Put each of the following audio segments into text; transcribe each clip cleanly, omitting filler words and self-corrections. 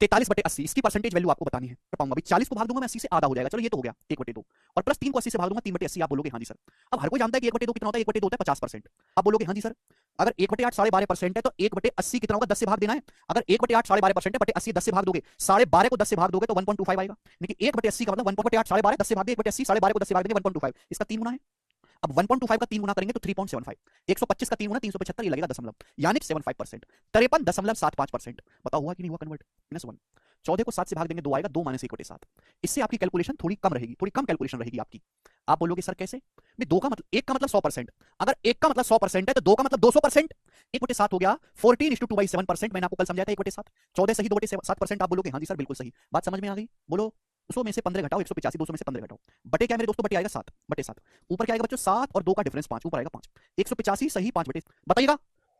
43/80 इसकी percentage value आपको बतानी है। कर पाऊंगा भाई, 40 को भाग दूंगा मैं 80 से, आधा हो जाएगा। चलो ये तो हो गया 1/2, और प्लस 3 को 80 से भाग दूंगा 3/80। आप बोलोगे हाँ जी सर। अब हर कोई जानता है कि 1/2 कितना होता है, 1/2 होता है 50%। आप बोलोगे हाँ जी सर। अगर 1/8 12.5% है तो 1/80 कितना होगा, 10 से भाग देना है। अगर 1/8 12.5% है, बटे 80 10 से भाग दोगे, 12.5 को 10 से भाग दोगे तो 1.25 आएगा। लेकिन 1/80 का मतलब 1/8 12.5 10 से भाग दे, 1/80 12.5 को 10 से भाग देंगे 1.25, इसका 3 गुना है। अब 1.25 का 3 गुना करेंगे तो 3.75, 125 का 3 गुना 375, ये लगेगा दशमलव, यानी 75%, 53.75%। बताओ हुआ कि नहीं हुआ कन्वर्ट? -1। 14 को 7 से भाग देंगे 2 आएगा, 2 - 1/7। इससे आपकी कैलकुलेशन थोड़ी कम रहेगी, थोड़ी कम कैलकुलेशन रहेगी आपकी। आप बोलोगे सर कैसे? भाई 2 का मतलब 1 का मतलब 100%, अगर 1 का मतलब 100% है तो 2 का मतलब 200%। 1/7 हो गया 14:2/7%। मैंने आपको कल समझाया था 1/7। 14 सही, 2/7%। आप बोलोगे हाँ जी सर बिल्कुल सही, बात समझ में आ गई। बोलो 200 में से 15 घटाओ 185, 200 में से 15 घटाओ, बटे क्या है मेरे दोस्तों, बटे आएगा 7/7। ऊपर क्या आएगा बच्चों, 7 और 2 का डिफरेंस 5, ऊपर आएगा 5। 185 सही 5 बताइएगा।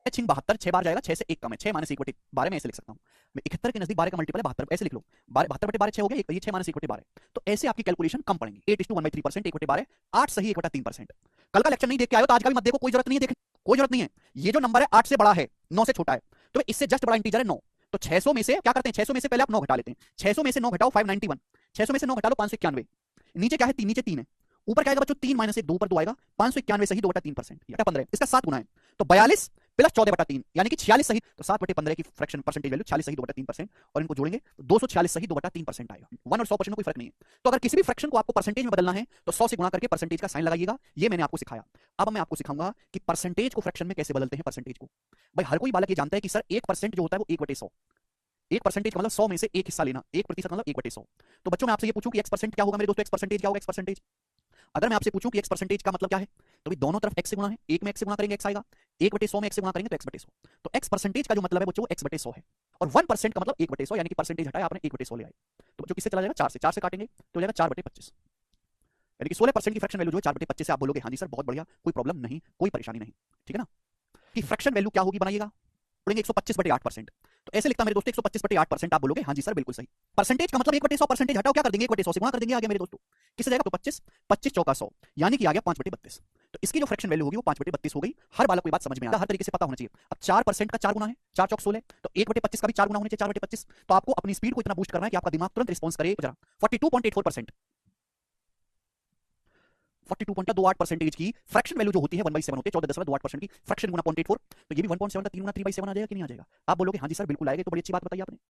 6 72, 6 बार जाएगा, 6 से 1 कम है, 6 - 1/12 में ऐसे लिख सकता हूं मैं। 71 के नजदीक 12 का मल्टीपल है 72, ऐसे लिख लो। 72/12 6 हो गया, ये 6 - 1/12। तो ऐसे आपकी कैलकुलेशन कम पड़ेंगी। 8:1/3%, 1/12, 8 सही 1/3%। कल का लेक्चर नहीं देख के आयो तो आज का भी मत देखो, कोई जरूरत नहीं है देखने, कोई जरूरत नहीं है। ये जो नंबर है 8 से बड़ा है, 9 से छोटा है, तो इससे जस्ट बड़ा इंटीजर है 9। तो 600 में से क्या करते हैं, 600 में से पहले आप 9 घटा लेते हैं। 600 में से 9 घटाओ 591, 600 में से 9 घटा लो 591। नीचे क्या है, नीचे 3 है, ऊपर क्या आएगा बच्चों 3 - 1 2 ऊपर 2 आएगा, 591 सही 2/3%, 15 इसका 7 गुना है, तो 42 प्लस 14/3 यानी कि 46 सही। तो 7/15 की फ्रैक्शन परसेंटेज वैल्यू 46 सही 2/3%, और इनको जोड़ेंगे तो 246 सही 2/3% आएगा। 1 और 100% में कोई फर्क नहीं है। तो अगर किसी भी फ्रैक्शन को आपको परसेंटेज में बदलना है तो 100 से गुणा करके परसेंटेज का साइन लगाइएगा, ये मैंने आपको सिखाया। अब मैं आपको सिखाऊंगा कि परसेंटेज को फ्रैक्शन में कैसे बदलते हैं। परसेंटेज को भाई हर कोई बालक ये जानता है कि सर 1% जो होता है वो 1/100, 1% का मतलब 100 में से 1 हिस्सा लेना, 1% मतलब 1/100। तो बच्चों मैं आपसे ये पूछूं कि x% क्या होगा मेरे दोस्तों, x% क्या होगा, x%। अगर मैं आपसे पूछूं कि x% का मतलब क्या है, तो भाई दोनों तरफ x से गुणा है, एक में x से गुणा करेंगे x आएगा, 1/100 में x से गुणा करेंगे तो x/100। तो x% का जो मतलब है बच्चों वो x/100 है, और 1% का मतलब 1/100, यानी कि परसेंटेज हटाया आपने 1/100 ले आए। तो बच्चों किससे चला जाएगा, 4 से काटेंगे तो हो जाएगा 4/25, यानी कि 16% की फ्रैक्शन वैल्यू जो है 4/25 से। आप बोलोगे हाँ जी सर बहुत बढ़िया, कोई प्रॉब्लम नहीं, कोई परेशानी नहीं, ठीक है ना। कि फ्रैक्शन वैल्यू क्या होगी बनाइएगा, पढ़ेंगे 125/8%। तो ऐसे लिखता मेरे दोस्तों 125/8%। आप बोलोगे हाँ जी सर बिल्कुल सही। परसेंटेज का मतलब 1/100, परसेंटेज हटाओ क्या कर देंगे 1/100 से गुणा कर देंगे, आ गया मेरे दोस्तों। किससे जाएगा तो 25, 25 चौका 100, यानी कि आ गया 5/32। तो इसकी जो फ्रैक्शन वैल्यू होगी वो 5/32 हो गई। हर बालक को बात समझ में आता है, हर तरीके से पता होना चाहिए। अब 4% का 4 गुना है, 4 चौक 16, तो 1/25 का भी 4 गुना होने चाहिए 4/25। तो आपको अपनी स्पीड को इतना बूस्ट करना है कि आपका दिमाग तुरंत रिस्पॉन्स करे। जरा 42.84%, 42.28% की फ्रैक्शन वैल्यू जो होती है 1/7 होती है, 14.28% की फ्रैक्शन गुना 0.84, तो ये भी 1.7 का 3 गुना 3/7 आ जाएगा कि नहीं आ जाएगा। आप बोलोगे हाँ जी सर बिल्कुल आएगा, तो बड़ी अच्छी बात बताई आपने।